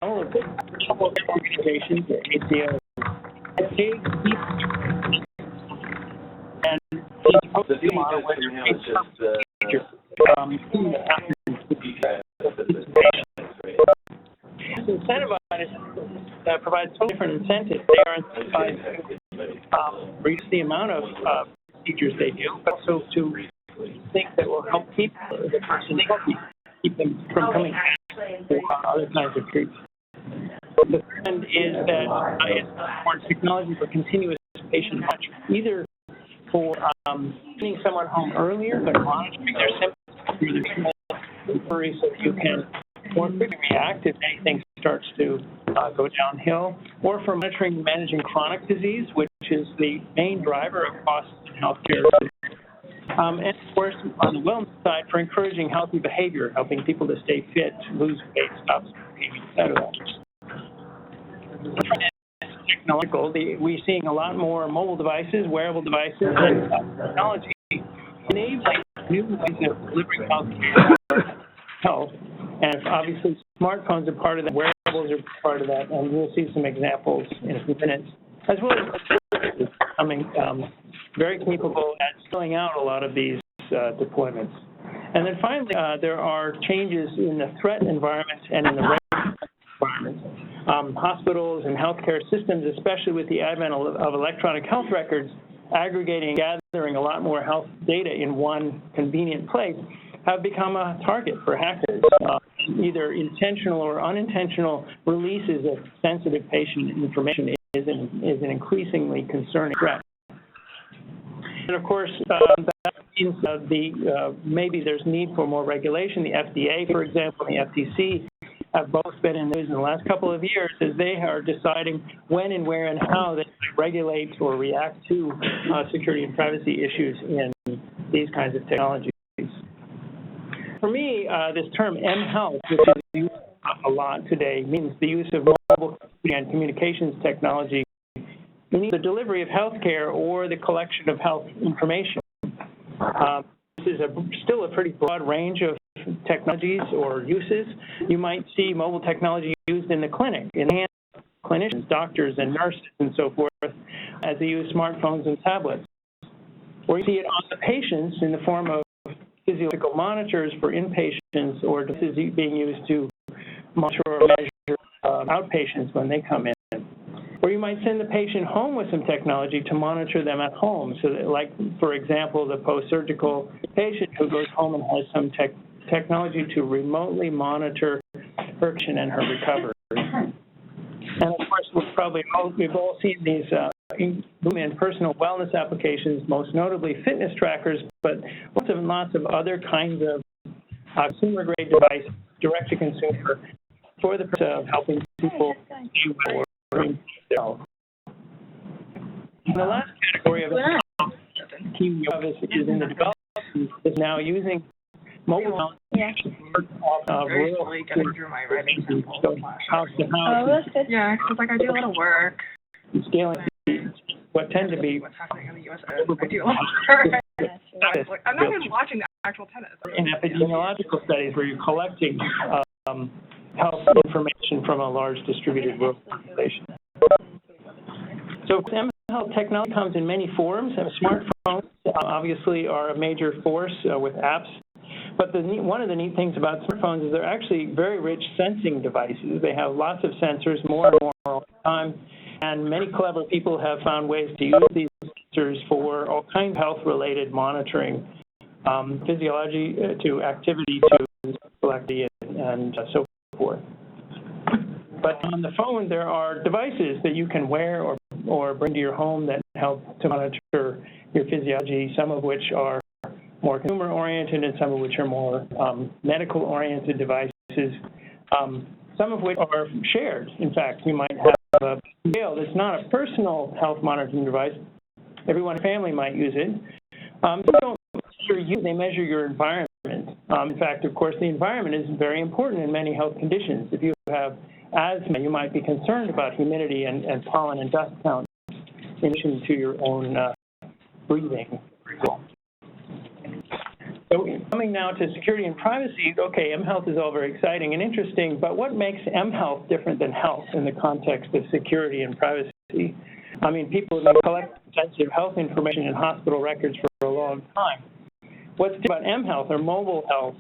All of this, couple of organizations, ACO, and the model where incentivized provides totally different incentives. They are incentivized to reduce the amount of procedures they do, but also to think that will help keep the person healthy, keep them from coming to other kinds of treatment. The trend is that it's more technology for continuous patient monitoring, either for sending someone home earlier, but monitoring their symptoms through the recovery so that you can more quickly react if anything starts to go downhill, or for monitoring and managing chronic disease, which is the main driver of costs in healthcare. And of course, on the wellness side, for encouraging healthy behavior, helping people to stay fit, lose weight, stop smoking, etc. Technological, we're seeing a lot more mobile devices, wearable devices, and technology enabling new ways of delivering health. And obviously, smartphones are part of that, wearables are part of that, and we'll see some examples in a few minutes, as well as becoming very capable at filling out a lot of these deployments. And then finally, there are changes in the threat environment and in the regulatory environment. Hospitals and healthcare systems, especially with the advent of electronic health records, aggregating and gathering a lot more health data in one convenient place, have become a target for hackers. Either intentional or unintentional releases of sensitive patient information is an increasingly concerning threat. And of course, that means maybe there's need for more regulation. The FDA, for example, and the FTC have both been in the news in the last couple of years as they are deciding when and where and how they regulate or react to security and privacy issues in these kinds of technologies. For me, this term mHealth, which is used a lot today, means the use of mobile and communications technology in the delivery of healthcare or the collection of health information. This is still a pretty broad range of technologies or uses. You might see mobile technology used in the clinic, in the hands of clinicians, doctors, and nurses, and so forth, as they use smartphones and tablets. Or you see it on the patients in the form of physiological monitors for inpatients, or this is being used to monitor or measure outpatients when they come in. Or you might send the patient home with some technology to monitor them at home. So that, like, for example, the post-surgical patient who goes home and has some technology to remotely monitor her condition and her recovery. And of course, we've all seen these in personal wellness applications, most notably fitness trackers, but lots of other kinds of consumer-grade devices, direct-to-consumer, for the purpose of helping people do well or improve their health. The last category of team is in the development is now using mobile rural getting through my writing samples. House to house. Oh, that's good. Yeah, because like I do a lot of work. Scaling what tend to be what's happening in the U.S. I do a lot of work. I'm not even watching the actual tennis. In epidemiological studies where you're collecting health information from a large distributed rural population. So health technology comes in many forms. Smartphones obviously are a major force with apps. But one of the neat things about smartphones is they're actually very rich sensing devices. They have lots of sensors, more and more all the time. And many clever people have found ways to use these sensors for all kinds of health-related monitoring, physiology to activity to selectivity and so forth. But on the phone, there are devices that you can wear or bring to your home that help to monitor your physiology, some of which are more consumer-oriented and some of which are more medical-oriented devices, some of which are shared. In fact, you might have a scale that's not a personal health monitoring device. Everyone in the family might use it. They measure your environment. In fact, of course, the environment is very important in many health conditions. If you have asthma, you might be concerned about humidity and pollen and dust count in addition to your own breathing. So coming now to security and privacy, okay, mHealth is all very exciting and interesting, but what makes mHealth different than health in the context of security and privacy? I mean, people have been collecting sensitive health information in hospital records for a long time. What's different about mHealth or mobile health,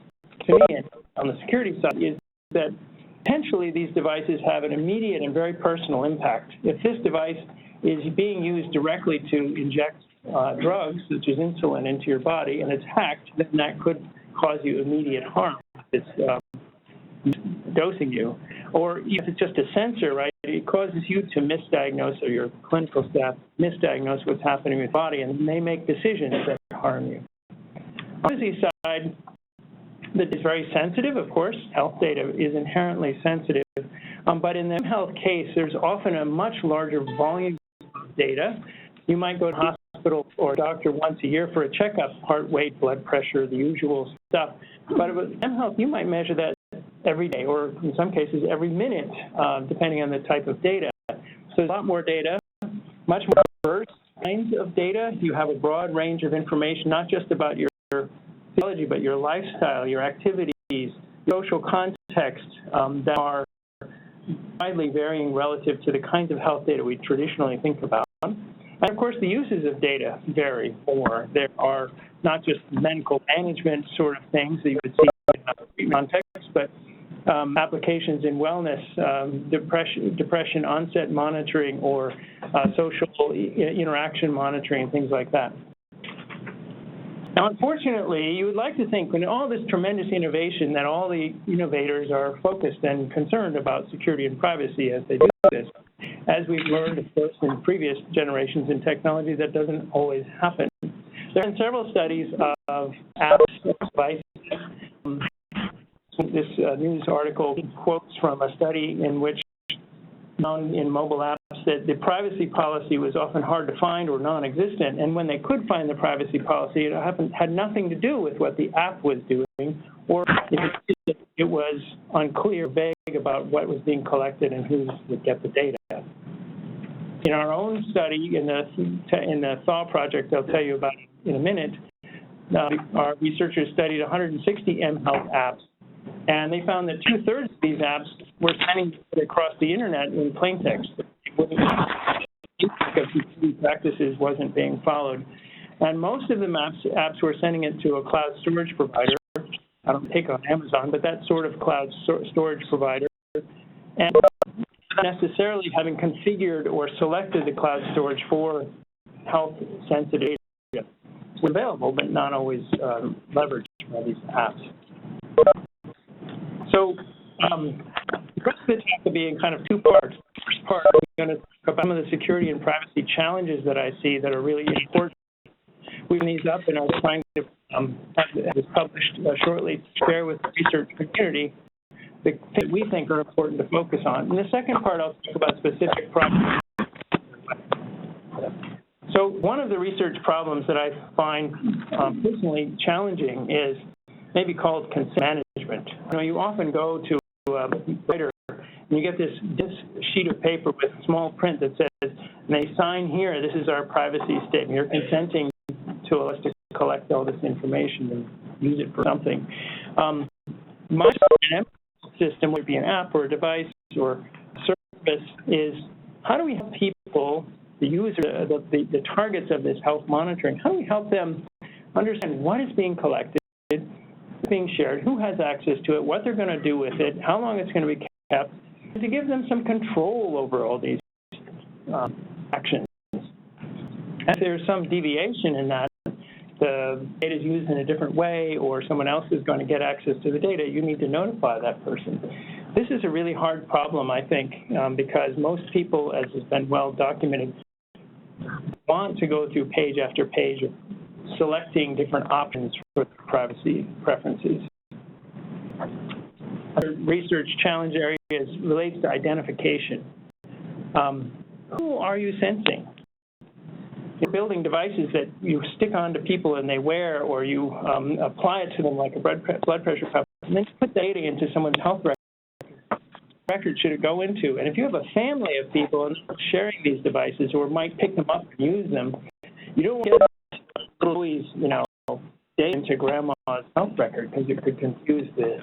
to me, on the security side, is that potentially these devices have an immediate and very personal impact. If this device is being used directly to inject drugs, such as insulin, into your body, and it's hacked, then that could cause you immediate harm if it's dosing you. Or if it's just a sensor, right, it causes you to misdiagnose, or your clinical staff misdiagnose what's happening with your body, and they make decisions that harm you. On the privacy side, that is very sensitive, of course. Health data is inherently sensitive. But in the health case, there's often a much larger volume of data. You might go to hospital or doctor once a year for a checkup, heart rate, blood pressure, the usual stuff. But with mHealth, you might measure that every day, or in some cases every minute, depending on the type of data. So there's a lot more data, much more diverse kinds of data. You have a broad range of information, not just about your physiology, but your lifestyle, your activities, social context that are widely varying relative to the kinds of health data we traditionally think about. And of course, the uses of data vary more. There are not just medical management sort of things that you would see in context, but applications in wellness, depression onset monitoring, or social interaction monitoring, things like that. Now, unfortunately, you would like to think, when all this tremendous innovation, that all the innovators are focused and concerned about security and privacy as they do this. As we've learned, of course, in previous generations in technology, that doesn't always happen. There have been several studies of apps, devices. This news article quotes from a study in which found in mobile apps that the privacy policy was often hard to find or non-existent, and when they could find the privacy policy, it had nothing to do with what the app was doing, or if it was unclear, vague about what was being collected and who would get the data. In our own study, in the THAW project, I'll tell you about in a minute, our researchers studied 160 mHealth apps, and they found that 2/3 of these apps were sending across the internet in plain text. Because security practices wasn't being followed. And most of the apps were sending it to a cloud storage provider. I don't take on Amazon, but that sort of cloud storage provider. and not necessarily having configured or selected the cloud storage for health-sensitive data. It's available, but not always leveraged by these apps. So the rest of it has to be in kind of two parts. The first part, I'm going to talk about some of the security and privacy challenges that I see that are really important. We've these up and are trying to have this published shortly to share with the research community that we think are important to focus on. In the second part, I'll talk about specific problems. So one of the research problems that I find personally challenging is maybe called consent management. You know, you often go to a writer and you get this sheet of paper with small print that says, and they sign here, this is our privacy statement. You're consenting to us to collect all this information and use it for something. My system would be an app or a device or service is, how do we help people, the user, the targets of this health monitoring, how do we help them understand what is being collected, being shared, who has access to it, what they're going to do with it, how long it's going to be kept, to give them some control over all these actions. If there's some deviation in that, the data is used in a different way or someone else is going to get access to the data, you need to notify that person. This is a really hard problem, I think, because most people, as has been well documented, want to go through page after page of selecting different options for privacy preferences. Other research challenge areas relates to identification. Who are you sensing? You're building devices that you stick onto people and they wear, or you apply it to them like a blood pressure cuff, and then put data into someone's health record should it go into. And if you have a family of people and sharing these devices or might pick them up and use them, you don't get always, data into grandma's health record because it could confuse the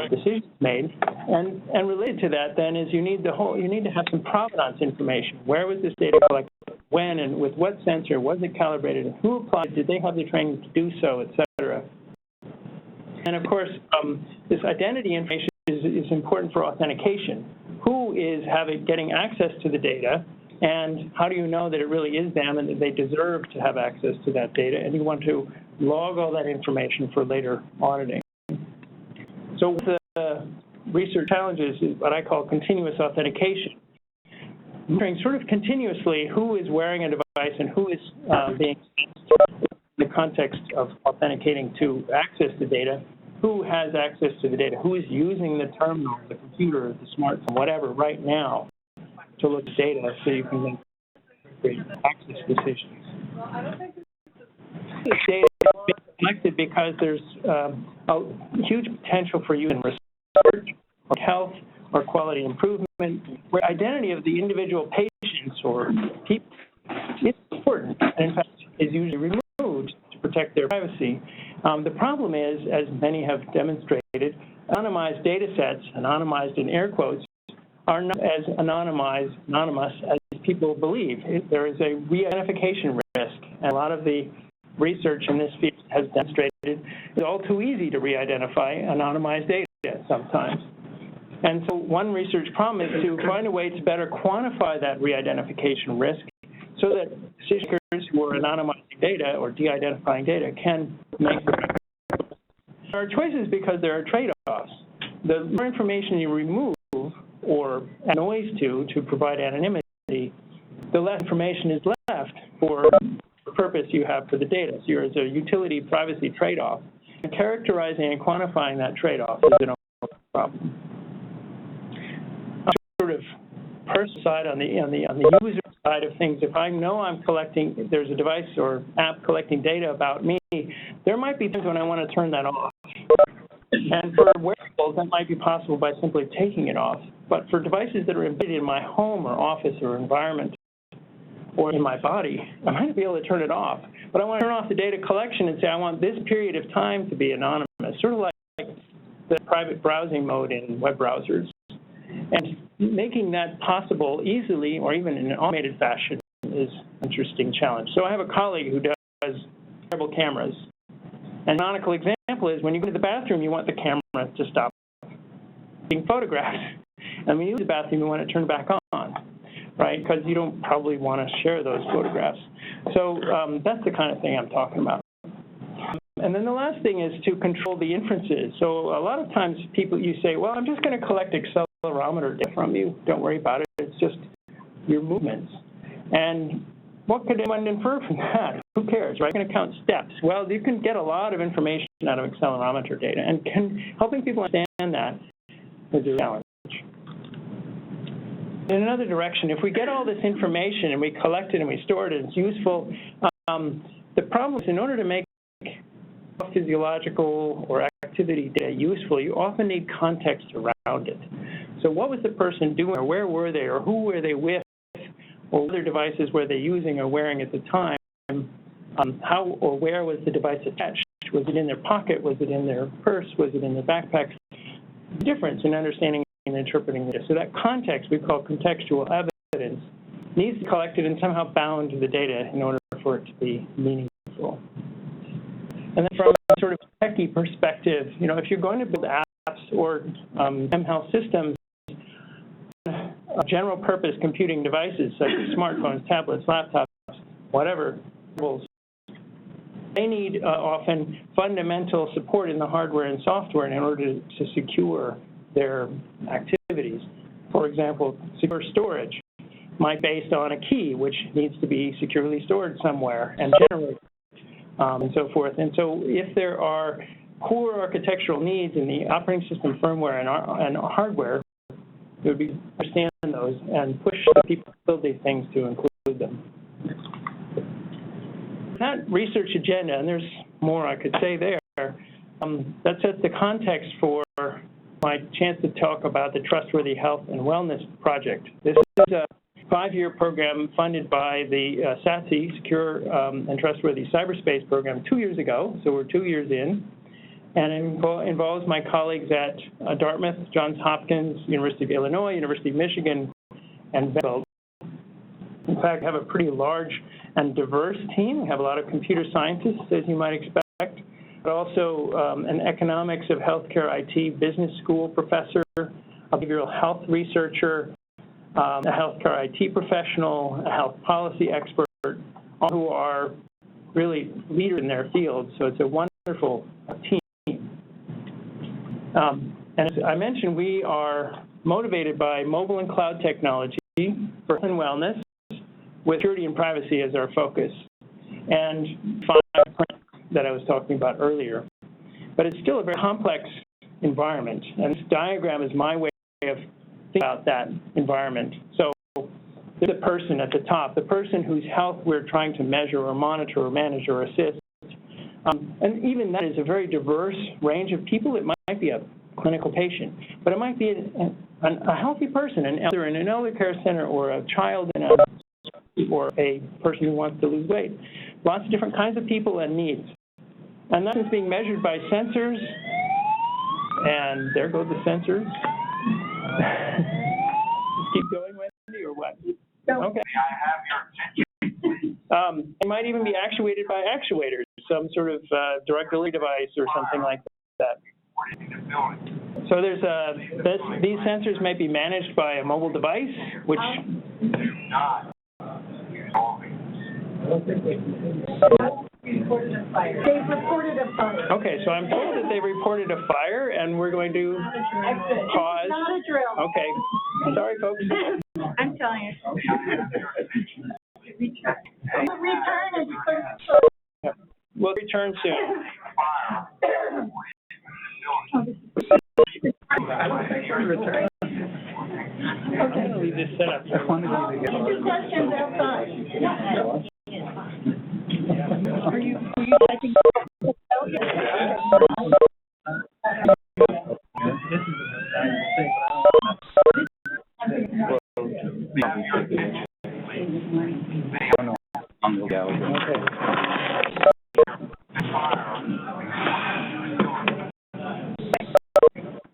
decisions made. And related to that, then, is you need to have some provenance information. Where was this data collected? When and with what sensor? Was it calibrated? And who applied? Did they have the training to do so, et cetera? And of course, this identity information is important for authentication. Who is getting access to the data? And how do you know that it really is them and that they deserve to have access to that data? And you want to log all that information for later auditing. So with the research challenges is what I call continuous authentication. Monitoring sort of continuously who is wearing a device and who is being in the context of authenticating to access the data, who has access to the data, who is using the terminal, the computer, the smartphone, whatever, right now, to look at data so you can make access decisions. This data is being collected because there's a huge potential for use in research or health or quality improvement, where identity of the individual patients or people is important and in fact is usually removed to protect their privacy. The problem is, as many have demonstrated, anonymized data sets, anonymized in air quotes, are not as anonymous as people believe. There is a re-identification risk, and a lot of the research in this field has demonstrated it's all too easy to re-identify anonymized data sometimes. And so one research problem is to find a way to better quantify that re-identification risk so that decision makers who are anonymizing data or de-identifying data can make the There are choices because there are trade-offs. The more information you remove or add noise to provide anonymity, the less information is left for the purpose you have for the data. So there's a utility privacy trade-off. And characterizing and quantifying that trade-off is an problem. Sort of personal side on the user side of things, if I know I'm collecting, there's a device or app collecting data about me, there might be times when I want to turn that off. And for wearables, that might be possible by simply taking it off. But for devices that are embedded in my home or office or environment or in my body, I might be able to turn it off. But I want to turn off the data collection and say I want this period of time to be anonymous, sort of like the private browsing mode in web browsers. And making that possible easily or even in an automated fashion is an interesting challenge. So I have a colleague who does wearable cameras. An canonical example is when you go to the bathroom, you want the camera to stop being photographed. And when you use the bathroom, you want to turn it back on, right? Because you don't probably want to share those photographs. So that's the kind of thing I'm talking about. And then the last thing is to control the inferences. So a lot of times you say, well, I'm just going to collect accelerometer data from you. Don't worry about it. It's just your movements. And what could anyone infer from that? Who cares, right? You're going to count steps. Well, you can get a lot of information out of accelerometer data, and helping people understand that is a challenge. In another direction, if we get all this information and we collect it and we store it and it's useful, the problem is in order to make physiological or activity data useful, you often need context around it. So what was the person doing, or where were they, or who were they with, or what other devices were they using or wearing at the time? How or where was the device attached? Was it in their pocket? Was it in their purse? Was it in their backpack? Difference in understanding and interpreting this. So that context we call contextual evidence needs to be collected and somehow bound to the data in order for it to be meaningful. And then from a sort of techie perspective, if you're going to build apps or mHealth systems, general purpose computing devices such as smartphones, tablets, laptops, whatever, they need often fundamental support in the hardware and software in order to secure their activities. For example, secure storage might be based on a key, which needs to be securely stored somewhere and generated, and so forth. And so if there are core architectural needs in the operating system firmware and hardware, it would be to understand those and push the people to build these things to include them. That research agenda, and there's more I could say there, that sets the context for my chance to talk about the Trustworthy Health and Wellness Project. This is a 5-year program funded by the CISE, Secure and Trustworthy Cyberspace Program, 2 years ago, so we're 2 years in. And it involves my colleagues at Dartmouth, Johns Hopkins, University of Illinois, University of Michigan, and Vanderbilt. In fact, I have a pretty large and diverse team. We have a lot of computer scientists, as you might expect, but also an economics of healthcare IT business school professor, a behavioral health researcher, a healthcare IT professional, a health policy expert, all who are really leaders in their field. So it's a wonderful team. And as I mentioned, we are motivated by mobile and cloud technology for health and wellness, with security and privacy as our focus, and 5 that I was talking about earlier. But it's still a very complex environment, and this diagram is my way of thinking about that environment. So there's a person at the top, the person whose health we're trying to measure or monitor or manage or assist. And even that is a very diverse range of people. It might be a clinical patient, but it might be a healthy person, an elder in an elder care center, or a child in or a person who wants to lose weight. Lots of different kinds of people and needs. And that is being measured by sensors. And there go the sensors. Keep going, Wendy, or what? Okay. It might even be actuated by actuators, some sort of direct delivery device or something like that. So there's these sensors may be managed by a mobile device, which reported a fire. They've reported a fire. Okay, so I'm told that they reported a fire, and we're going to pause. It's not a drill. Okay. Sorry, folks. I'm telling you. Return and We'll return soon. I don't think we'll return. I'm going to leave this set up. Two questions outside. Are you typing?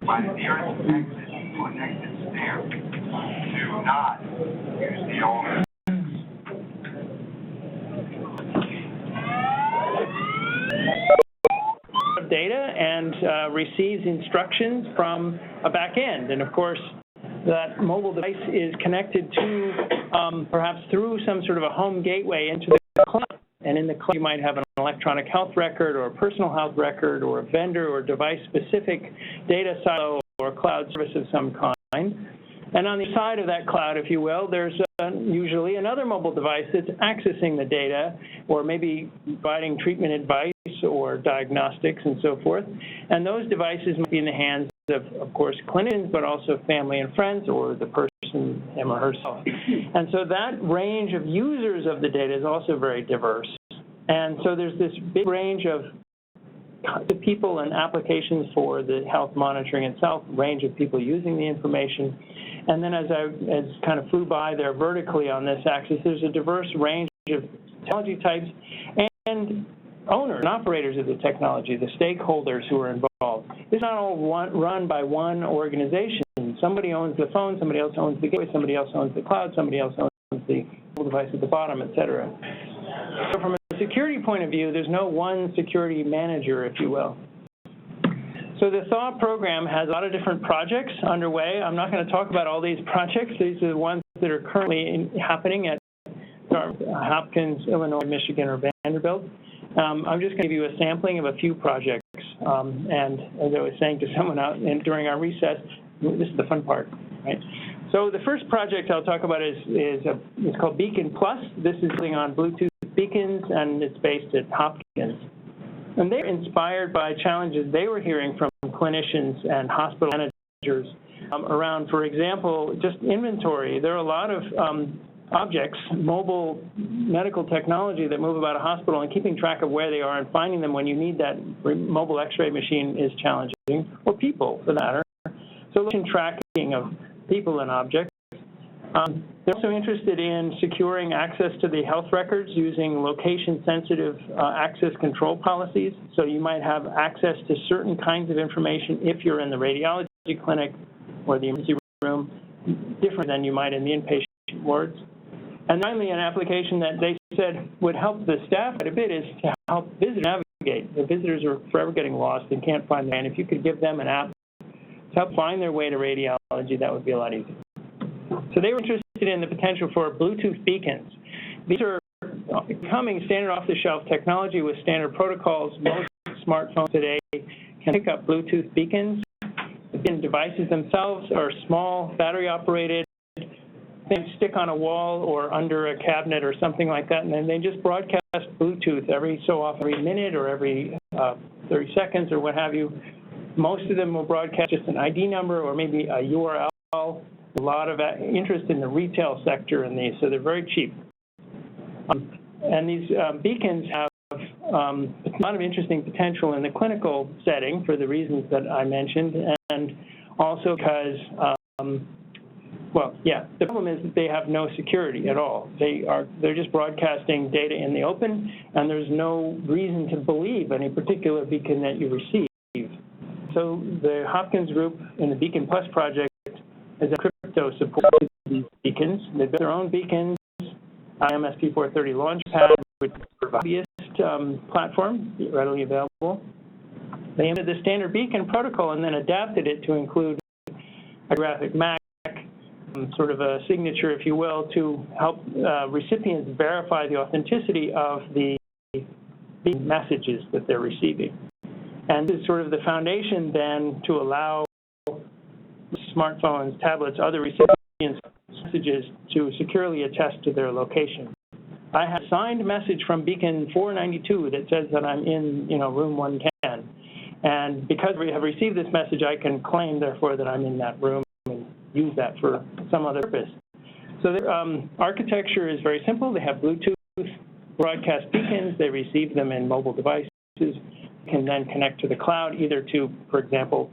By the nearest exit connected stair. Do not use the old. Data and receives instructions from a back end. And of course, that mobile device is connected to, perhaps through some sort of a home gateway into the cloud. And in the cloud, you might have an electronic health record or a personal health record or a vendor or device-specific data silo or cloud service of some kind. And on the side of that cloud, if you will, there's usually another mobile device that's accessing the data or maybe providing treatment advice or diagnostics and so forth. And those devices might be in the hands of course, clinicians, but also family and friends or the person, him or herself. And so that range of users of the data is also very diverse. And so there's this big range of the people and applications for the health monitoring itself, range of people using the information. And then as kind of flew by there vertically on this axis, there's a diverse range of technology types and owners and operators of the technology, the stakeholders who are involved. It's not all run by one organization. Somebody owns the phone, somebody else owns the gateway, somebody else owns the cloud, somebody else owns the mobile device at the bottom, et cetera. So from a security point of view, there's no one security manager, if you will. So the THAW program has a lot of different projects underway. I'm not going to talk about all these projects. These are the ones that are currently happening at Hopkins, Illinois, Michigan, or Vanderbilt. I'm just going to give you a sampling of a few projects. And as I was saying to someone out during our recess, this is the fun part, right? So the first project I'll talk about is called Beacon Plus. This is building on Bluetooth beacons, and it's based at Hopkins. And they're inspired by challenges they were hearing from clinicians and hospital managers around, for example, just inventory. There are a lot of objects, mobile medical technology that move about a hospital, and keeping track of where they are and finding them when you need that mobile x-ray machine is challenging, or people for that matter. So location tracking of people and objects. They're also interested in securing access to the health records using location-sensitive access control policies. So you might have access to certain kinds of information if you're in the radiology clinic or the emergency room, different than you might in the inpatient wards. And finally, an application that they said would help the staff quite a bit is to help visitors navigate. The visitors are forever getting lost and can't find them. And if you could give them an app to help find their way to radiology, that would be a lot easier. So they were interested in the potential for Bluetooth beacons. These are becoming standard off-the-shelf technology with standard protocols. Most smartphones today can pick up Bluetooth beacons. The devices themselves are small, battery-operated. They stick on a wall or under a cabinet or something like that, and then they just broadcast Bluetooth every so often, every minute or every 30 seconds or what have you. Most of them will broadcast just an ID number or maybe a URL. A lot of interest in the retail sector in these, so they're very cheap. And these beacons have a lot of interesting potential in the clinical setting for the reasons that I mentioned, and also because, the problem is that they have no security at all. They're just broadcasting data in the open, and there's no reason to believe any particular beacon that you receive. So the Hopkins group in the Beacon Plus project is a crypto support these beacons. They built their own beacons, MSP430 Launchpad, which is a hobbyist platform, readily available. They entered the standard beacon protocol and then adapted it to include a graphic MAC, sort of a signature, if you will, to help recipients verify the authenticity of the messages that they're receiving. And this is sort of the foundation then to allow smartphones, tablets, other recipients' messages to securely attest to their location. I have a signed message from Beacon 492 that says that I'm in, room 110. And because we have received this message, I can claim, therefore, that I'm in that room and use that for some other purpose. So their architecture is very simple. They have Bluetooth broadcast beacons. They receive them in mobile devices, can then connect to the cloud, either to, for example,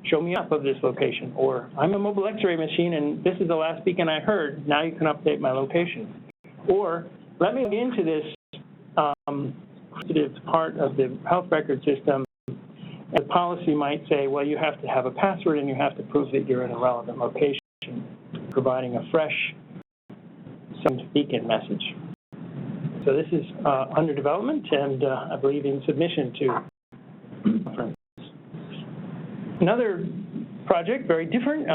show me up of this location, or I'm a mobile x-ray machine and this is the last beacon I heard, now you can update my location. Or let me log into this sensitive part of the health record system. The policy might say, well, you have to have a password and you have to prove that you're in a relevant location, providing a fresh beacon message. So this is under development and I believe in submission to conference. Another project, very different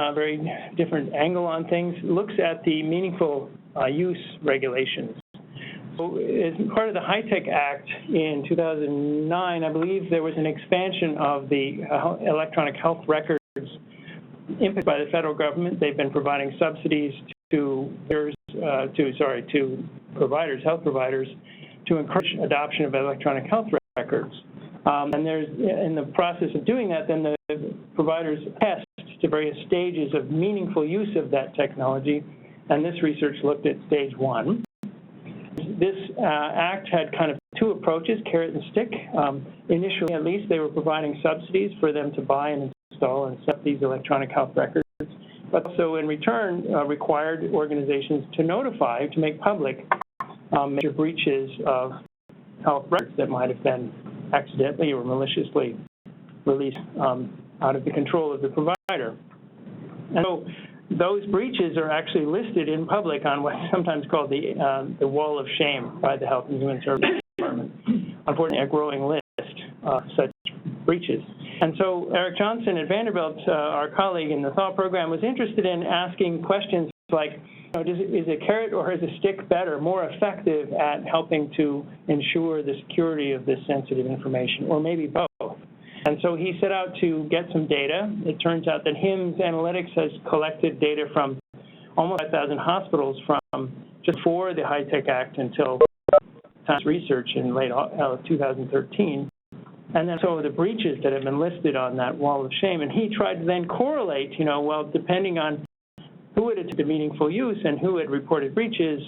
angle on things, looks at the meaningful use regulations. So as part of the HITECH Act in 2009, I believe there was an expansion of the electronic health records implemented by the federal government. They've been providing subsidies to providers, health providers, to encourage adoption of electronic health records. And there's, in the process of doing that, then the providers test to various stages of meaningful use of that technology, and this research looked at stage 1. This act had kind of two approaches, carrot and stick. Initially, at least, they were providing subsidies for them to buy and install and set these electronic health records, but also in return required organizations to notify, to make public major breaches of health records that might have been accidentally or maliciously released out of the control of the provider. And so those breaches are actually listed in public on what's sometimes called the wall of shame by the Health and Human Services Department. Unfortunately, a growing list of such breaches. And so Eric Johnson at Vanderbilt, our colleague in the thought program, was interested in asking questions like, is a carrot or is a stick better, more effective at helping to ensure the security of this sensitive information, or maybe both? And so he set out to get some data. It turns out that HIMSS Analytics has collected data from almost 5,000 hospitals from just before the HITECH Act until Times Research in late 2013. And then so the breaches that have been listed on that wall of shame. And he tried to then correlate, well, depending on who had the meaningful use and who had reported breaches,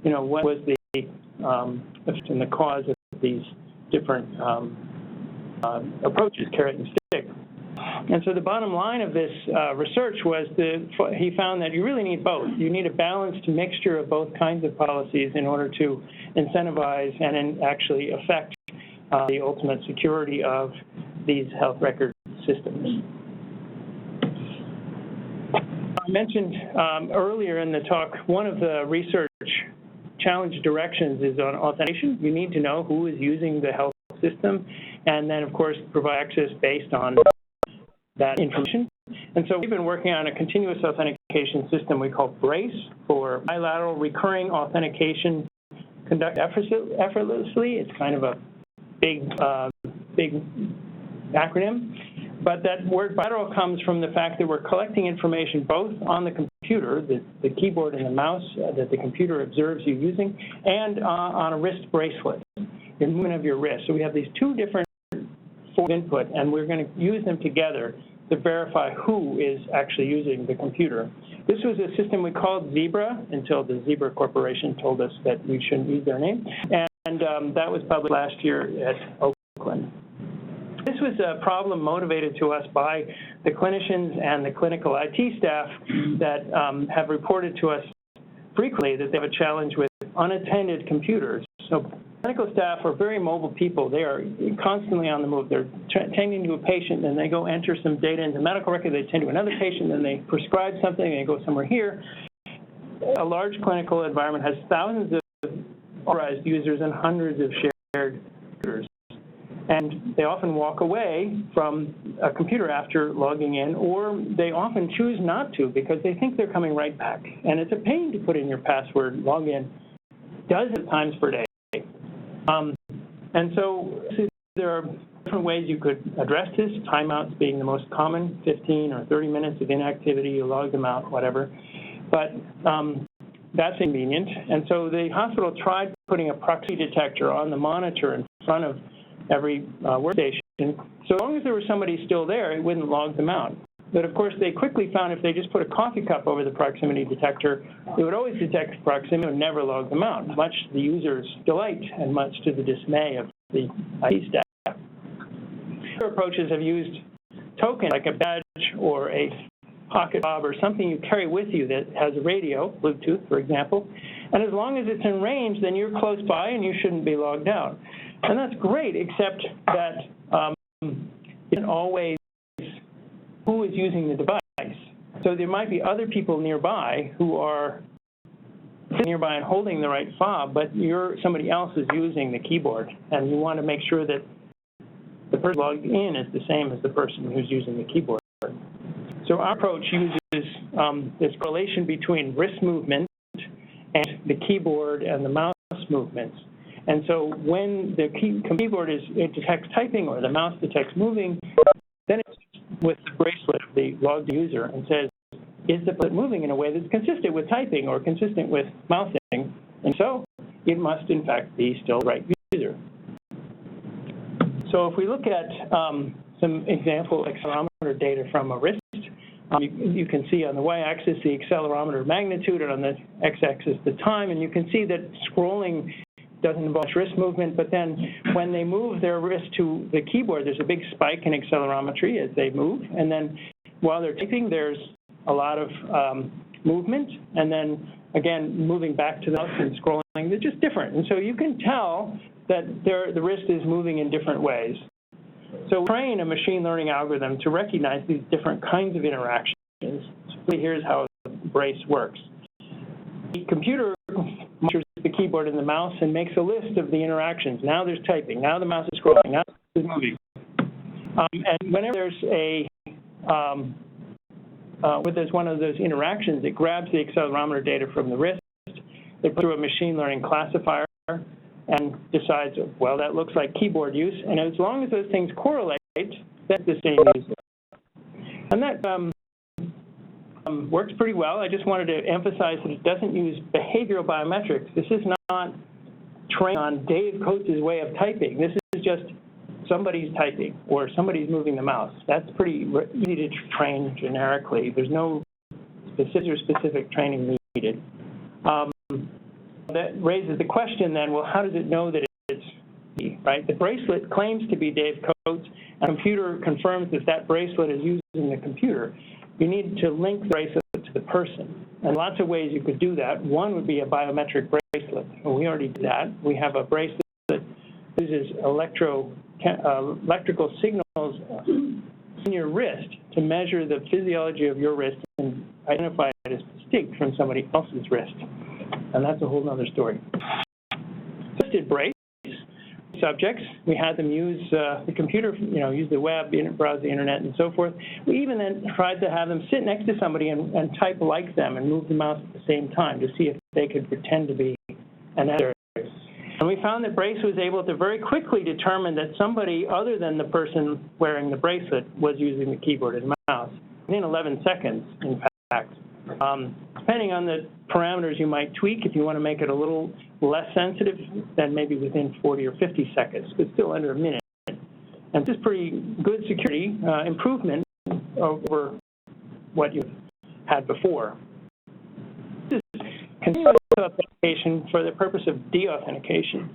what was the effect and the cause of these different approaches, carrot and stick. And so the bottom line of this research was he found that you really need both. You need a balanced mixture of both kinds of policies in order to incentivize and actually affect the ultimate security of these health record systems. I mentioned earlier in the talk, one of the research challenge directions is on authentication. You need to know who is using the health system, and then, of course, provide access based on that information. And so we've been working on a continuous authentication system we call BRACE, for bilateral recurring authentication conducted effortlessly. It's kind of a big acronym. But that word bilateral comes from the fact that we're collecting information both on the computer, the keyboard and the mouse that the computer observes you using, and on a wrist bracelet, the movement of your wrist. So we have these two different forms of input, and we're going to use them together to verify who is actually using the computer. This was a system we called Zebra until the Zebra Corporation told us that we shouldn't use their name, and that was published last year at Oakland. This was a problem motivated to us by the clinicians and the clinical IT staff that have reported to us frequently that they have a challenge with unattended computers. So clinical staff are very mobile people. They are constantly on the move. They're tending to a patient, and they go enter some data into the medical record. They tend to another patient, then they prescribe something, and they go somewhere here. A large clinical environment has thousands of authorized users and hundreds of shared computers. And they often walk away from a computer after logging in, or they often choose not to because they think they're coming right back. And it's a pain to put in your password, log in dozens of times per day. And so there are different ways you could address this, timeouts being the most common, 15 or 30 minutes of inactivity, you log them out, whatever. But that's inconvenient. And so the hospital tried putting a proxy detector on the monitor in front of every workstation. So long as there was somebody still there, it wouldn't log them out. But of course, they quickly found if they just put a coffee cup over the proximity detector, it would always detect proximity and never log them out, much to the user's delight and much to the dismay of the IT staff. Other approaches have used tokens like a badge or a pocket fob or something you carry with you that has a radio, Bluetooth, for example. And as long as it's in range, then you're close by and you shouldn't be logged out. And that's great, except that it isn't always who is using the device. So there might be other people nearby who are nearby and holding the right fob, but somebody else is using the keyboard, and you want to make sure that the person logged in is the same as the person who's using the keyboard. So our approach uses this correlation between wrist movement and the keyboard and the mouse movements. And so when the keyboard it detects typing or the mouse detects moving, then it's with the bracelet of the logged user and says, is the bracelet moving in a way that's consistent with typing or consistent with mousing? And so it must, in fact, be still the right user. So if we look at some example accelerometer data from a wrist, you can see on the y-axis the accelerometer magnitude, and on the x-axis the time, and you can see that scrolling doesn't involve wrist movement, but then when they move their wrist to the keyboard, there's a big spike in accelerometry as they move, and then while they're typing, there's a lot of movement, and then again, moving back to the mouse and scrolling, they're just different. And so you can tell that the wrist is moving in different ways. So we train a machine learning algorithm to recognize these different kinds of interactions. So here's how the brace works. The computer monitors the keyboard and the mouse and makes a list of the interactions. Now there's typing. Now the mouse is scrolling. Now it's moving. And whenever there's when there's one of those interactions, it grabs the accelerometer data from the wrist, they put it through a machine learning classifier, and decides, well, that looks like keyboard use, and as long as those things correlate, that's the same user. And that works pretty well. I just wanted to emphasize that it doesn't use behavioral biometrics. This is not trained on Dave Kotz's way of typing. This is just somebody's typing or somebody's moving the mouse. That's pretty easy to train generically. There's no specific training needed. That raises the question then, well, how does it know that it's me, right? The bracelet claims to be Dave Kotz, and the computer confirms that that bracelet is using the computer. You need to link the bracelet to the person. And lots of ways you could do that. One would be a biometric bracelet. And we already do that. We have a bracelet that uses electrical signals in your wrist to measure the physiology of your wrist and identify it as distinct from somebody else's wrist. And that's a whole other story. Assisted brace subjects, we had them use the computer, use the web, browse the internet, and so forth. We even then tried to have them sit next to somebody and type like them and move the mouse at the same time to see if they could pretend to be an editor. And we found that Brace was able to very quickly determine that somebody other than the person wearing the bracelet was using the keyboard and mouse within 11 seconds, in fact. Depending on the parameters you might tweak, if you want to make it a little less sensitive, then maybe within 40 or 50 seconds, but still under a minute. And this is pretty good security improvement over what you've had before. This is continuous authentication for the purpose of deauthentication.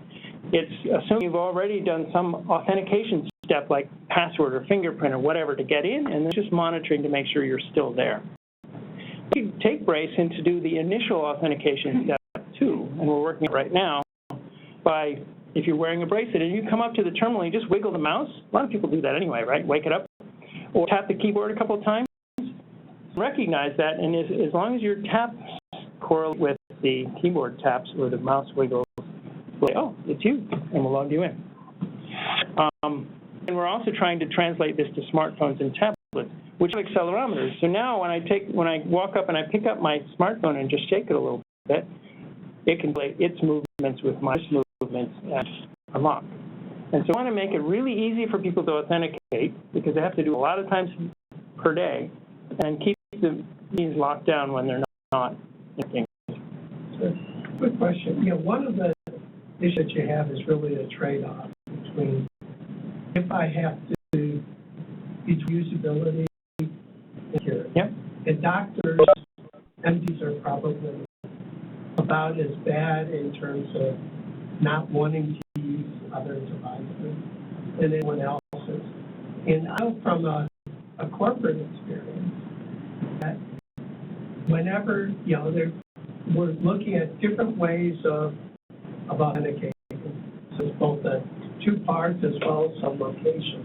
It's assuming you've already done some authentication step like password or fingerprint or whatever to get in, and then just monitoring to make sure you're still there. You take Brace in to do the initial authentication step too, and we're working it right now by, if you're wearing a bracelet and you come up to the terminal and you just wiggle the mouse, a lot of people do that anyway, right? Wake it up, or tap the keyboard a couple of times, recognize that, and as long as your taps correlate with the keyboard taps or the mouse wiggles, we'll say, oh, it's you, and we'll log you in. And we're also trying to translate this to smartphones and tablets, which have accelerometers. So now when I walk up and I pick up my smartphone and just shake it a little bit, it can play its movements with my movements and unlock. And so I want to make it really easy for people to authenticate because they have to do a lot of times per day and keep these locked down when they're not. Quick question. One of the issues that you have is really a trade-off between if I have to between usability and security. Yep. And doctors, MDs are probably about as bad in terms of not wanting to use other devices than anyone else's. And I know from a corporate experience that whenever, we're looking at different ways of authenticating. So it's both the two parts as well as some location.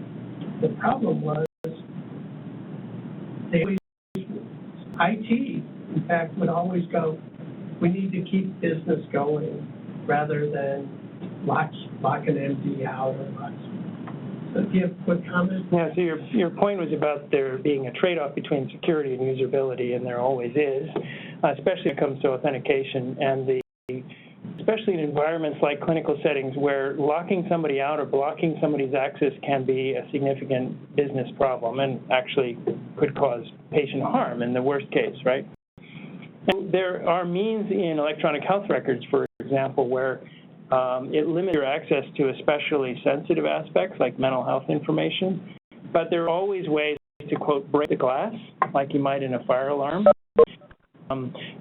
The problem was IT, in fact, would always go, we need to keep business going rather than lock an MD out or lock. Do you have quick comments? Yeah, so your point was about there being a trade-off between security and usability, and there always is, especially when it comes to authentication, and especially in environments like clinical settings where locking somebody out or blocking somebody's access can be a significant business problem and actually could cause patient harm in the worst case, right? And there are means in electronic health records, for example, where it limits your access to especially sensitive aspects like mental health information, but there are always ways to, quote, break the glass, like you might in a fire alarm,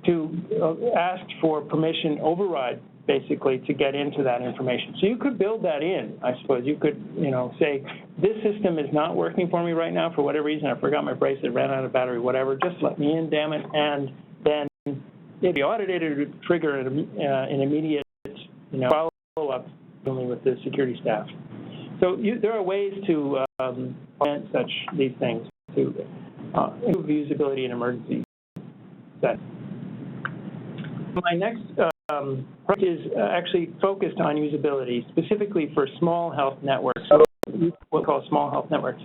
to ask for permission override, basically, to get into that information. So you could build that in, I suppose. You could, say, this system is not working for me right now for whatever reason. I forgot my bracelet, ran out of battery, whatever. Just let me in, damn it. And then if you audited it, it would trigger an immediate, follow-up dealing with the security staff. So there are ways to prevent these things to improve usability in emergency settings. My next project is actually focused on usability, specifically for small health networks, what we'll call small health networks.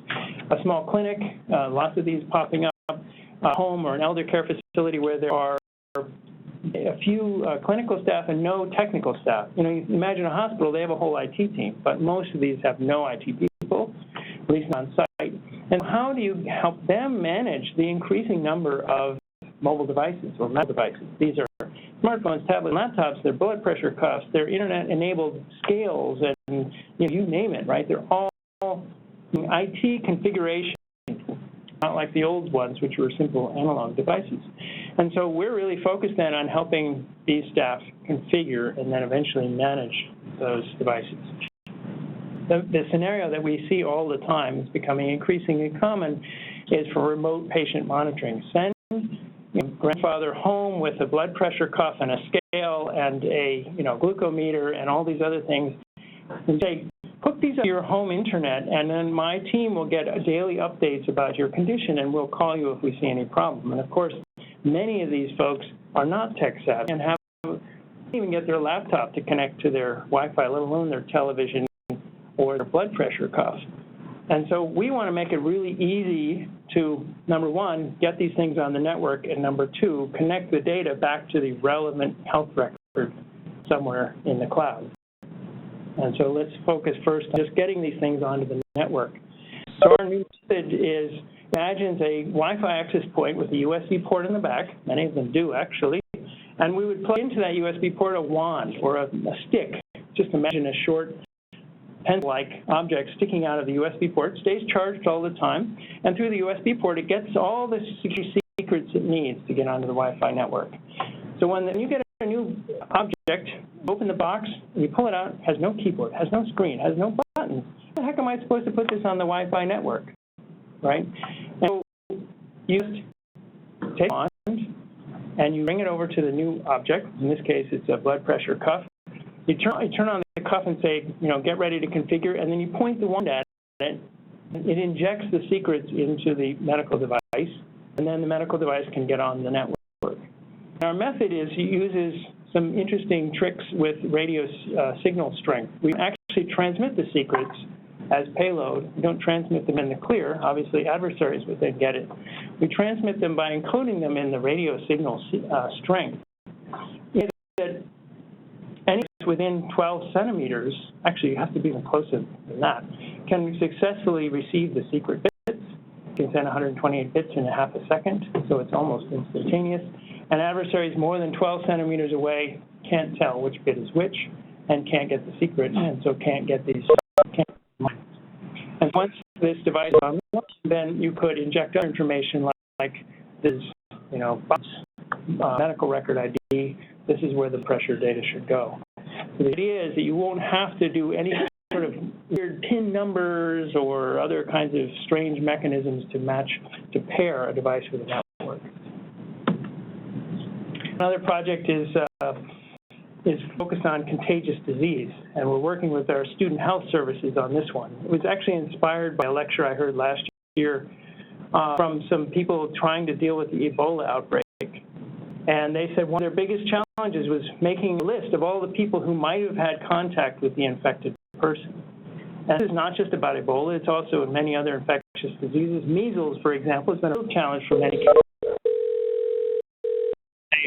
A small clinic, lots of these popping up, a home or an elder care facility where there are a few clinical staff and no technical staff. You imagine a hospital, they have a whole IT team, but most of these have no IT people, at least on site. And how do you help them manage the increasing number of mobile devices or medical devices? These are smartphones, tablets, laptops, they're blood pressure cuffs, they're internet-enabled scales, and you name it, right? They're all IT configuration, not like the old ones, which were simple analog devices. And so we're really focused then on helping these staff configure and then eventually manage those devices. The scenario that we see all the time is becoming increasingly common is for remote patient monitoring. Send grandfather home with a blood pressure cuff and a scale and a glucometer and all these other things, and say, hook these up to your home internet, and then my team will get daily updates about your condition, and we'll call you if we see any problem. And of course, many of these folks are not tech savvy and can't even get their laptop to connect to their Wi-Fi, let alone their television or their blood pressure cuff. And so we want to make it really easy to, number one, get these things on the network, and number two, connect the data back to the relevant health record somewhere in the cloud. And so let's focus first on just getting these things onto the network. So our new method imagines a Wi-Fi access point with a USB port in the back. Many of them do, actually. And we would plug into that USB port a wand or a stick. Just imagine a short pen-like object sticking out of the USB port, stays charged all the time, and through the USB port, it gets all the secrets it needs to get onto the Wi-Fi network. So when you get a new object, open the box, and you pull it out, it has no keyboard, has no screen, has no buttons. How the heck am I supposed to put this on the Wi-Fi network, right? And so you just take it on, and you bring it over to the new object. In this case, it's a blood pressure cuff. You turn on the cuff and say, get ready to configure, and then you point the wand at it. It injects the secrets into the medical device, and then the medical device can get on the network. Our method uses some interesting tricks with radio signal strength. We actually transmit the secrets as payload. We don't transmit them in the clear. Obviously, adversaries would then get it. We transmit them by encoding them in the radio signal strength. That any within 12 centimeters, actually you have to be even closer than that, can successfully receive the secret bits. You can send 128 bits in a half a second, so it's almost instantaneous. And adversaries more than 12 centimeters away can't tell which bit is which and can't get the secret, and so can't get these. And once this device is on, then you could inject other information like this, medical record ID. This is where the pressure data should go. So the idea is that you won't have to do any sort of weird PIN numbers or other kinds of strange mechanisms to pair a device with a network. Another project is focused on contagious disease, and we're working with our student health services on this one. It was actually inspired by a lecture I heard last year from some people trying to deal with the Ebola outbreak. And they said one of their biggest challenges was making a list of all the people who might have had contact with the infected person. And this is not just about Ebola, it's also in many other infectious diseases. Measles, for example, has been a real challenge for many people.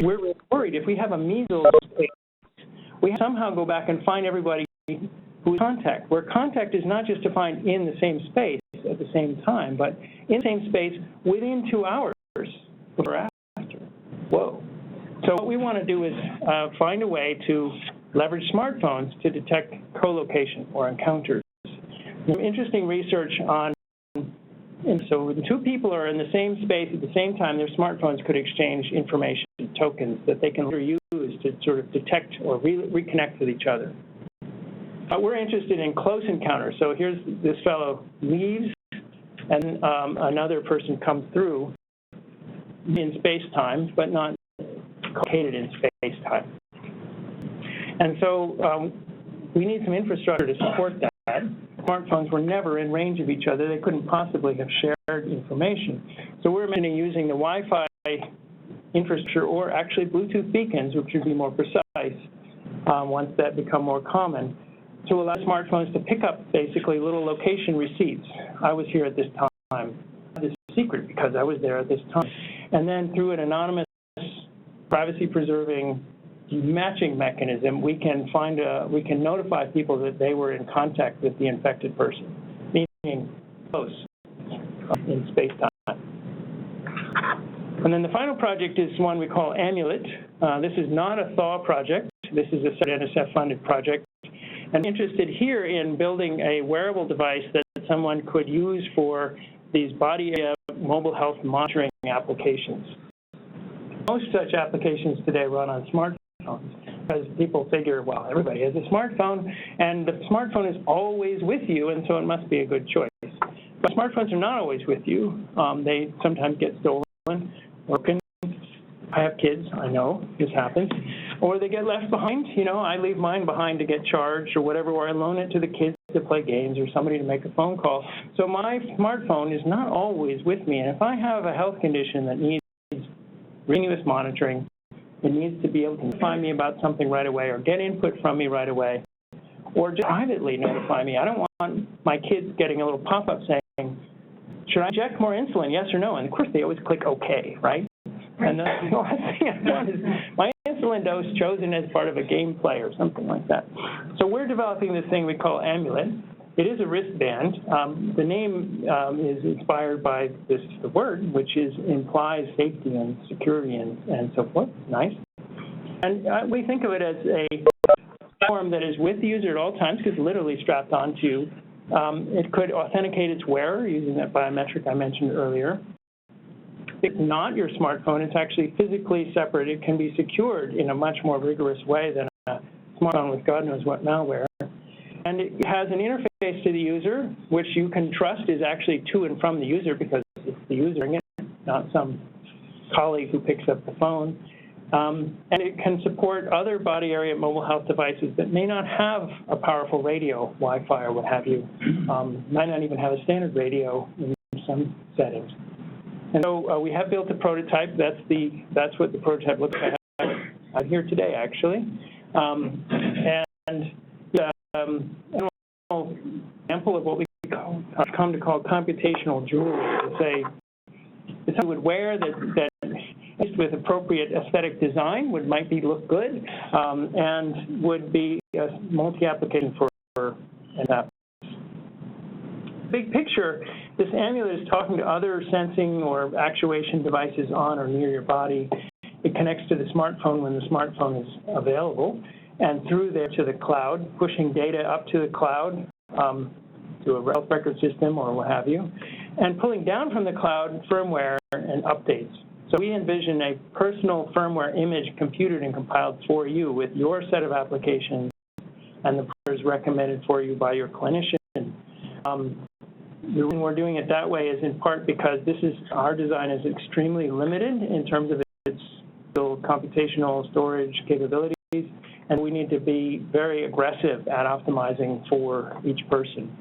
We're worried if we have a measles case, we somehow go back and find everybody who is contact, where contact is not just defined in the same space at the same time, but in the same space within 2 hours or after. Whoa. So what we want to do is find a way to leverage smartphones to detect co-location or encounters. Some interesting research on, and so when two people are in the same space at the same time, their smartphones could exchange information, tokens that they can later use to sort of detect or reconnect with each other. We're interested in close encounters. So here's this fellow leaves, and another person comes through in space-time, but not located in space-time. And so we need some infrastructure to support that. Smartphones were never in range of each other. They couldn't possibly have shared information. So we're imagining using the Wi-Fi infrastructure, or actually Bluetooth beacons, which would be more precise once that become more common, to allow smartphones to pick up basically little location receipts. I was here at this time. This is a secret because I was there at this time. And then through an anonymous, privacy-preserving matching mechanism, we can notify people that they were in contact with the infected person, meaning close in space-time. And then the final project is one we call Amulet. This is not a thaw project. This is a NSF-funded project. I'm interested here in building a wearable device that someone could use for these body mobile health monitoring applications. Most such applications today run on smartphones because people figure, well, everybody has a smartphone, and the smartphone is always with you, and so it must be a good choice. But smartphones are not always with you. They sometimes get stolen or pinned. I have kids, I know, this happens. Or they get left behind. You know, I leave mine behind to get charged or whatever, or I loan it to the kids to play games or somebody to make a phone call. So my smartphone is not always with me. And if I have a health condition that needs continuous monitoring, it needs to be able to notify me about something right away or get input from me right away, or just privately notify me. I don't want my kids getting a little pop-up saying, should I inject more insulin, yes or no? And of course they always click OK, right? And the last thing I want is my insulin dose chosen as part of a gameplay or something like that. So we're developing this thing we call Amulet. It is a wristband. The name is inspired by the word, which implies safety and security and so forth. Nice. And we think of it as a platform that is with the user at all times because it's literally strapped onto you. It could authenticate its wearer using that biometric I mentioned earlier. It's not your smartphone. It's actually physically separate. It can be secured in a much more rigorous way than a smartphone with God knows what malware. And it has an interface to the user, which you can trust is actually to and from the user because it's the user, not some colleague who picks up the phone. And it can support other body area mobile health devices that may not have a powerful radio, Wi-Fi or what have you, might not even have a standard radio in some settings. And so we have built a prototype. That's what the prototype looks like. I'm here today, actually. An example of what we have come to call computational jewelry. It's something you would wear that with appropriate aesthetic design might look good and would be a multi-application for an app. Big picture, this amulet is talking to other sensing or actuation devices on or near your body. It connects to the smartphone when the smartphone is available, and through there to the cloud, pushing data up to the cloud, to a health record system or what have you, and pulling down from the cloud firmware and updates. So we envision a personal firmware image computed and compiled for you with your set of applications and the parameters recommended for you by your clinician. The reason we're doing it that way is in part because our design is extremely limited in terms of its computational storage capabilities, and we need to be very aggressive at optimizing for each person.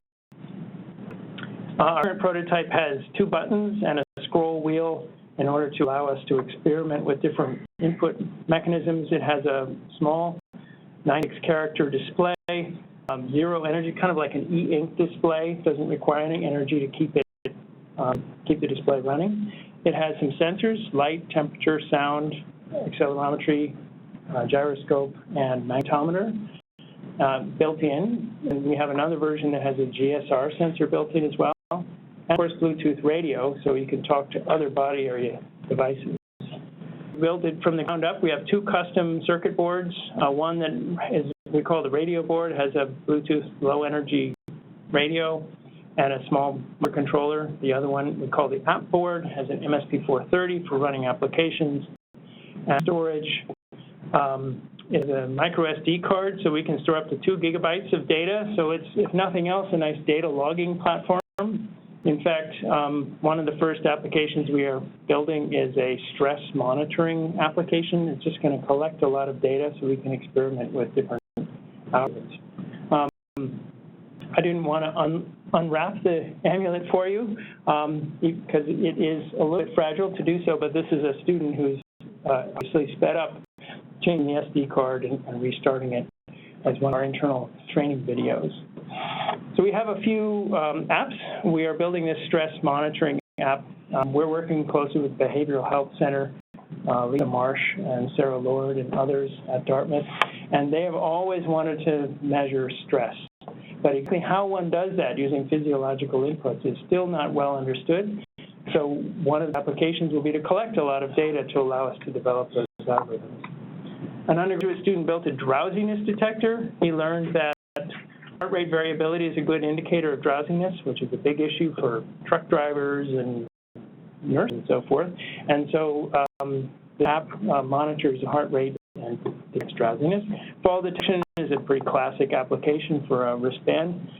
Our current prototype has 2 buttons and a scroll wheel in order to allow us to experiment with different input mechanisms. It has a small 96-character display zero energy, kind of like an e-ink display. Doesn't require any energy to keep the display running. It has some sensors: light, temperature, sound, accelerometry, gyroscope, and magnetometer built in. And we have another version that has a GSR sensor built in as well. And of course, Bluetooth radio, so you can talk to other body area devices. Built it from the ground up. We have two custom circuit boards. One that is, we call the radio board, has a Bluetooth low energy radio and a small controller. The other one we call the app board, has an MSP430 for running applications and storage. Is a micro SD card, so we can store up to 2 gigabytes of data. So it's, if nothing else, a nice data logging platform. In fact, one of the first applications we are building is a stress monitoring application. It's just going to collect a lot of data so we can experiment with different algorithms. I didn't want to unwrap the amulet for you because it is a little bit fragile to do so, but this is a student who's obviously sped up changing the SD card and restarting it as one of our internal training videos. So we have a few apps. We are building this stress monitoring app. We're working closely with Behavioral Health Center, Lisa Marsh and Sarah Lord and others at Dartmouth, and they have always wanted to measure stress. But exactly how one does that using physiological inputs is still not well understood. So one of the applications will be to collect a lot of data to allow us to develop those algorithms. An undergraduate student built a drowsiness detector. He learned that heart rate variability is a good indicator of drowsiness, which is a big issue for truck drivers and nurses and so forth. And so the app monitors the heart rate and detects drowsiness. Fall detection is a pretty classic application for a wristband.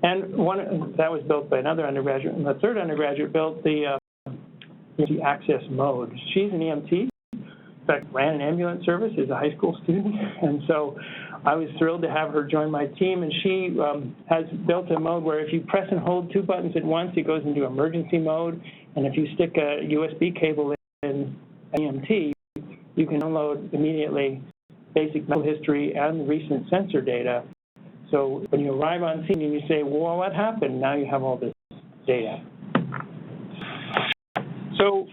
And one that was built by another undergraduate. And the third undergraduate built the access mode. She's an EMT. In fact, ran an ambulance service as a high school student, and so I was thrilled to have her join my team. And she has built a mode where if you press and hold 2 buttons at once, it goes into emergency mode. And if you stick a USB cable in EMT, you can download immediately basic medical history and recent sensor data. So when you arrive on scene and you say, well, what happened? Now you have all this data. So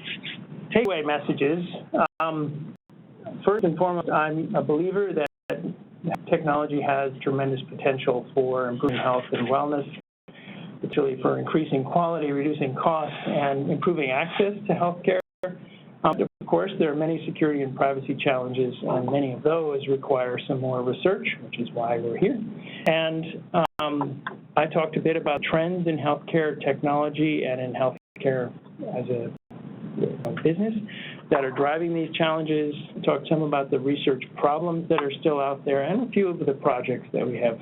takeaway messages. First and foremost, I'm a believer that technology has tremendous potential for improving health and wellness, particularly for increasing quality, reducing costs, and improving access to health care. Of course, there are many security and privacy challenges, and many of those require some more research, which is why we're here. And I talked a bit about trends in healthcare technology and in healthcare as a business that are driving these challenges. I talked some about the research problems that are still out there and a few of the projects that we have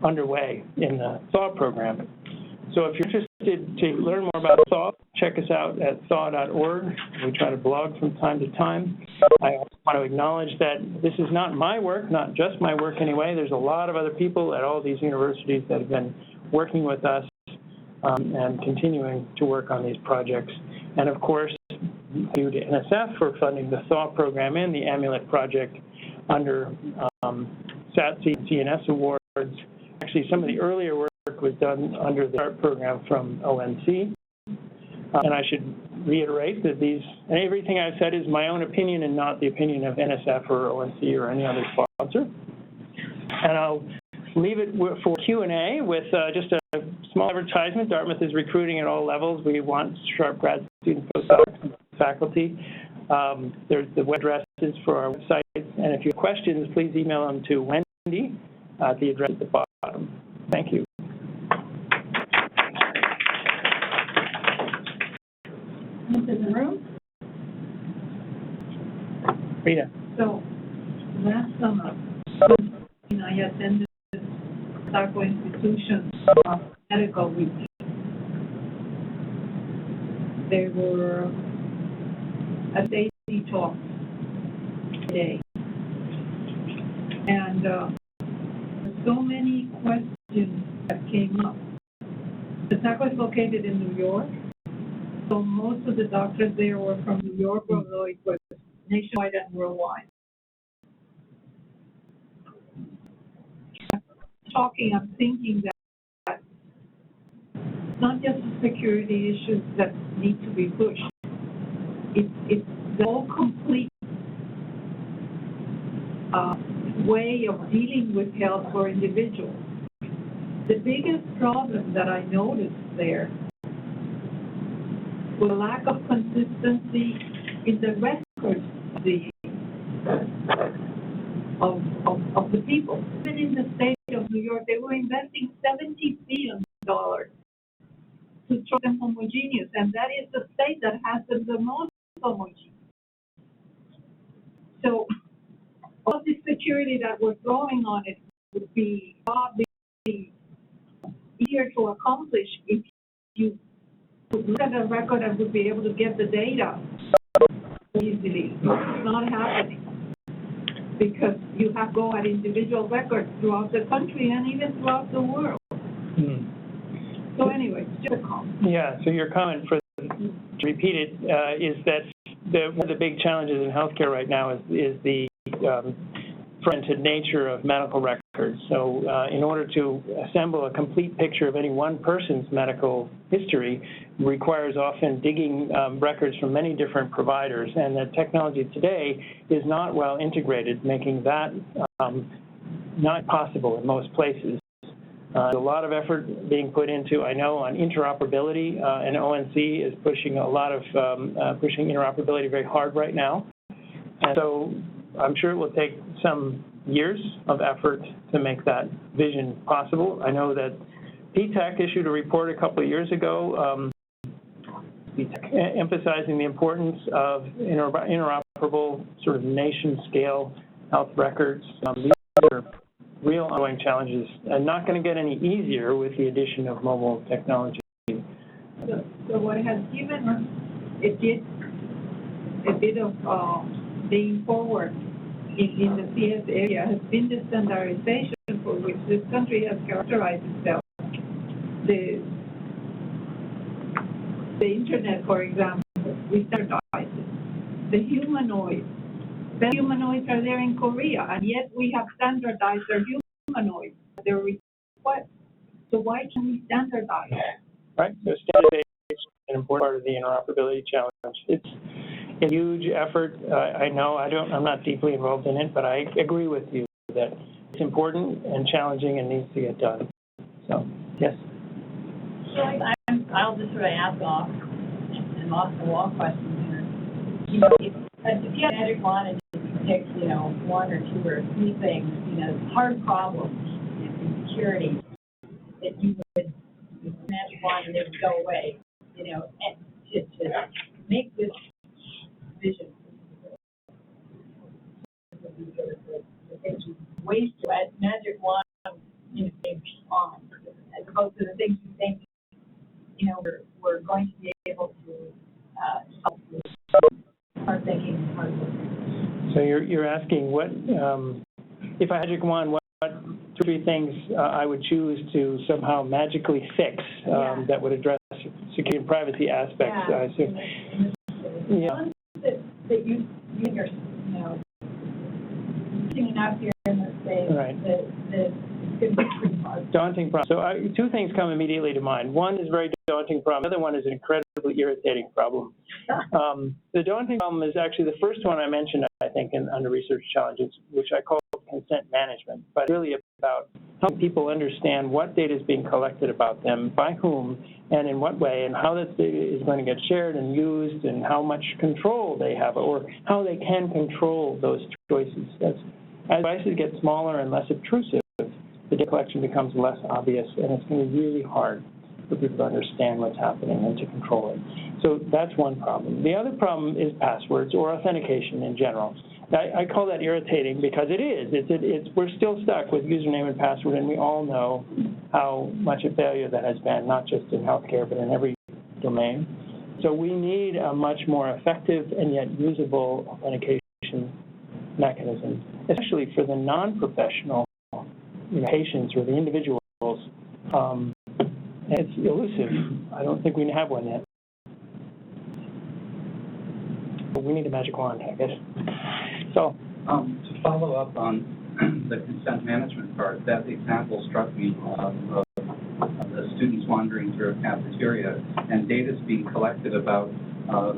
underway in the THAW program. So if you're interested to learn more about THAW, check us out at thaw.org. We try to blog from time to time. I also want to acknowledge that this is not my work, not just my work anyway. There's a lot of other people at all these universities that have been working with us and continuing to work on these projects. And of course, thank you to NSF for funding the THAW program and the Amulet project under SATC and CNS awards. Actually, some of the earlier work was done under the START program from ONC. And I should reiterate that everything I've said is my own opinion and not the opinion of NSF or ONC or any other sponsor. And I'll leave it for Q&A with just a small advertisement. Dartmouth is recruiting at all levels. We want sharp grad students, postdocs, and faculty. There's the web addresses for our website. And if you have questions, please email them to Wendy at the address at the bottom. Thank you. In the room? Rita. So, last summer, I attended Sarko Institution Medical Week. There were a daily talk today. And so many questions that came up. The Sarko is located in New York. So most of the doctors there were from New York, although it was nationwide and worldwide. talking, I'm thinking that it's not just the security issues that need to be pushed. It's the whole complete way of dealing with health for individuals. The biggest problem that I noticed there was lack of consistency in the records of the people. Even in the state of New York, they were investing $70 billion to try them homogeneous, and that is the state that has them the most homogeneous. So all the security that we're throwing on it would be probably easier to accomplish if you would look at a record and would be able to get the data easily. It's not happening because you have to go at individual records throughout the country and even throughout the world. So anyway, just a comment. Yeah, so your comment, for to repeat it, is that one of the big challenges in healthcare right now is the fragmented nature of medical records. So in order to assemble a complete picture of any one person's medical history requires often digging records from many different providers, and the technology today is not well integrated, making that not possible in most places. There's a lot of effort being put into, I know, on interoperability, and ONC is pushing a lot of, pushing interoperability very hard right now. And so I'm sure it will take some years of effort to make that vision possible. I know that PTAC issued a report a couple of years ago emphasizing the importance of interoperable sort of nation-scale health records. These are real ongoing challenges and not going to get any easier with the addition of mobile technology. So what has given us a bit of being forward in the CS area has been the standardization for which this country has characterized itself. The internet, for example, we standardize it. The humanoids are there in Korea, and yet we have standardized their humanoids, their requests. So why can't we standardize? Right, so standardization is an important part of the interoperability challenge. It's a huge effort. I know I'm not deeply involved in it, but I agree with you that it's important and challenging and needs to get done. So, yes. So I'll just sort of ask off and off the wall questions here. You know, if you had magic wand and you pick, one or two or three things, hard problems in security that you would with the magic wand and it would go away, and to make this vision. The things you waste your magic wand, on, as opposed to the things you think, we're going to be able to solve with hard thinking and hard work. So you're asking what, if I had a magic wand, what three things I would choose to somehow magically fix that would address security and privacy aspects, I assume. Ones that you are, singing out here in the space, right. that could be pretty hard. Daunting problem. So two things come immediately to mind. One is a very daunting problem. The other one is an incredibly irritating problem. The daunting problem is actually the first one I mentioned, I think, under research challenges, which I call consent management, but really about helping people understand what data is being collected about them, by whom, and in what way, and how that data is going to get shared and used, and how much control they have, or how they can control those choices. As devices get smaller and less obtrusive, the data collection becomes less obvious, and it's going to be really hard for people to understand what's happening and to control it. So that's one problem. The other problem is passwords or authentication in general. I call that irritating because it is. We're still stuck with username and password, and we all know how much a failure that has been, not just in healthcare, but in every domain. So we need a much more effective and yet usable authentication mechanism, especially for the non-professional patients or the individuals. It's elusive. I don't think we have one yet. But we need a magic wand, I guess. So, to follow up on the consent management part, that example struck me of the students wandering through a cafeteria, and data is being collected about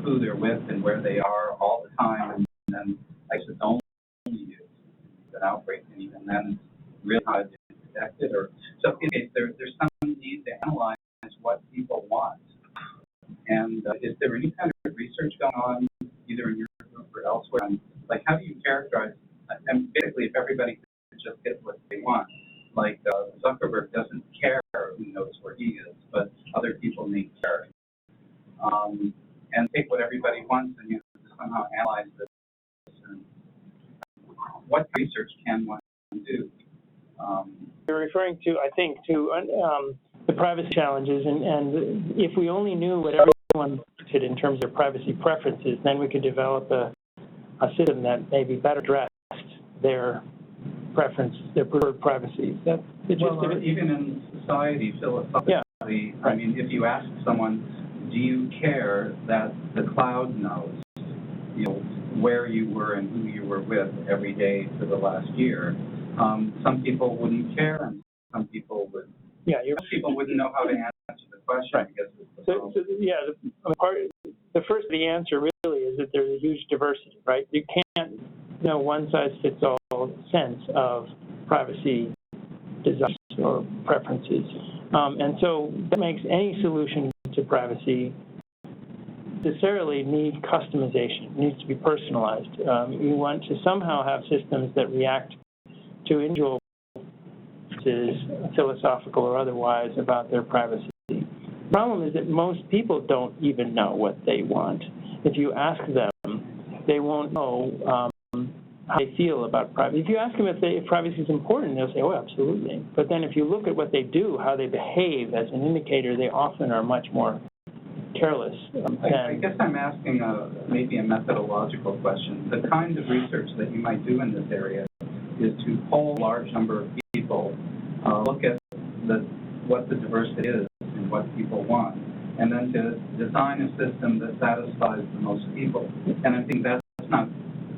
who they're with and where they are all the time, and then it's only used an outbreak, and even then it's really hard to detect it. Or so in case there's some need to analyze what people want. And is there any kind of research going on, either in your group or elsewhere, on like how do you characterize? And basically, if everybody could just get what they want, like Zuckerberg doesn't care who knows where he is, but other people may care. And take what everybody wants and somehow analyze this. And what research can one do? You're referring to, I think, to the privacy challenges, and if we only knew what everyone did in terms of privacy preferences, then we could develop a system that maybe better addressed their preference, their preferred privacy. That's the gist of it. Even in society, philosophically, I mean, if you ask someone, do you care that the cloud knows, where you were and who you were with every day for the last year? Some people wouldn't care, and some people would. Yeah, most people wouldn't know how to answer the question. Right. I guess is the the first of the answer really is that there's a huge diversity, right? You can't, one size fits all sense of privacy desires or preferences, and so that makes any solution to privacy necessarily need customization. It needs to be personalized. You want to somehow have systems that react to individual philosophical or otherwise about their privacy. The problem is that most people don't even know what they want. If you ask them, they won't know how they feel about privacy. If you ask them if privacy is important, they'll say, oh, absolutely. But then if you look at what they do, how they behave as an indicator, they often are much more careless. I guess I'm asking maybe a methodological question. The kind of research that you might do in this area is to poll a large number of people, look at what the diversity is and what people want, and then to design a system that satisfies the most people. And I think that's not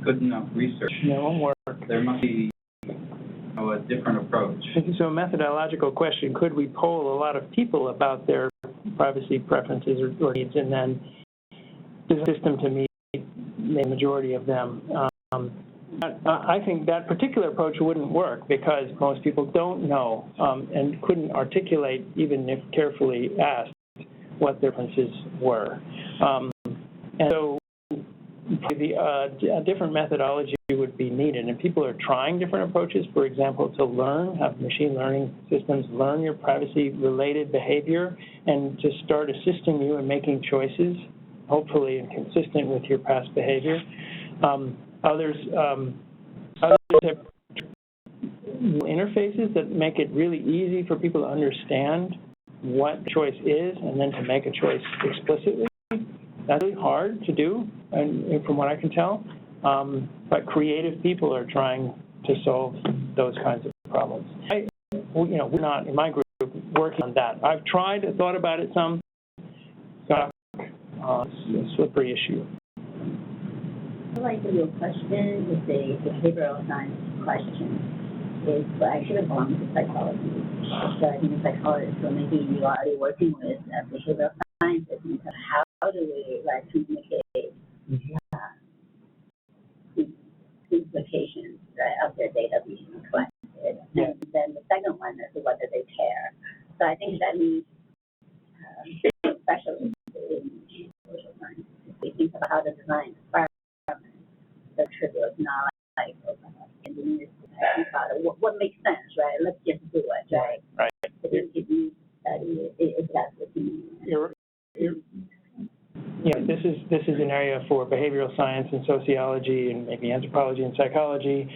good enough research. It won't work. There must be a different approach. So a methodological question, could we poll a lot of people about their privacy preferences or needs, and then the system to meet the majority of them? I think that particular approach wouldn't work because most people don't know and couldn't articulate, even if carefully asked, what their preferences were. And so a different methodology would be needed, and people are trying different approaches, for example, to have machine learning systems learn your privacy-related behavior and to start assisting you in making choices, hopefully consistent with your past behavior. Others have interfaces that make it really easy for people to understand what choice is and then to make a choice explicitly. That's really hard to do, and from what I can tell. But creative people are trying to solve those kinds of problems. We're not, in my group, working on that. I've thought about it some. It's a slippery issue. I like your question is a behavioral science question. It actually belongs to psychology. So I think a psychologist, so maybe you are already working with behavioral scientists, and how do we communicate implications of their data being collected? And then the second one is whether they care. So I think that needs specialists in social science. If we think about how to design the trivial, not like engineers think about it. What makes sense, right? Let's just do it, right? Right. But if you study if that's what you mean. This is an area for behavioral science and sociology and maybe anthropology and psychology,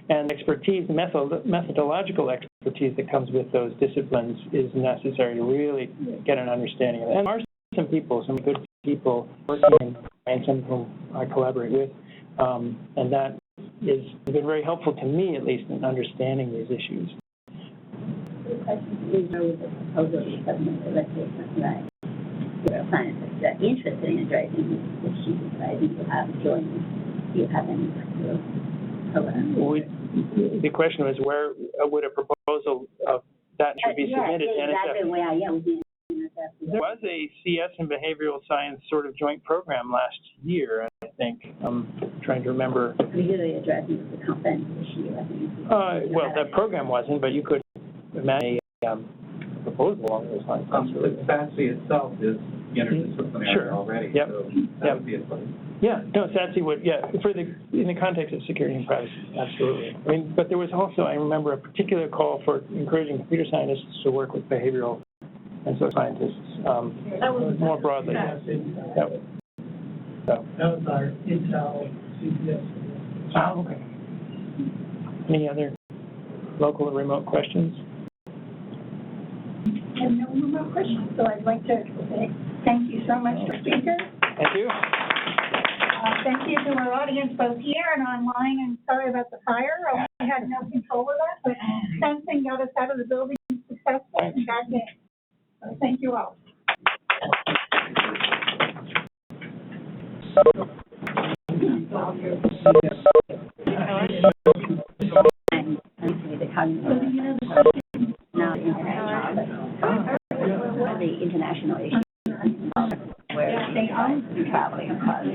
and expertise, methodological expertise that comes with those disciplines is necessary to really get an understanding of it. And there are some good people working, and some whom I collaborate with, and that has been very helpful to me, at least, in understanding these issues. The question is, with the proposal of the subcommittee, let's say something like scientists that are interested in addressing these issues, right? You have joined. Do you have any program. The question was, where would a proposal of that should be submitted? Yeah, exactly where I am. There was a CS and behavioral science sort of joint program last year, I think. I'm trying to remember. We usually address the conference this year, I think. Well, that program wasn't, but you could imagine a proposal along those lines. The SASE itself is interdisciplinary Sure. already, Yep. so that would be a place. Yeah, no, SASE would, in the context of security and privacy, absolutely. I mean, but there was also, I remember, a particular call for encouraging computer scientists to work with behavioral and social scientists more broadly. That was our Intel CPS. Oh, okay. Any other local or remote questions? I have no more questions, so I'd like to say thank you so much to speakers. Thank you. Thank you to our audience, both here and online, and sorry about the fire. We had no control of that, but fencing got us out of the building successfully and back in. So thank you all. The international issue where they are traveling across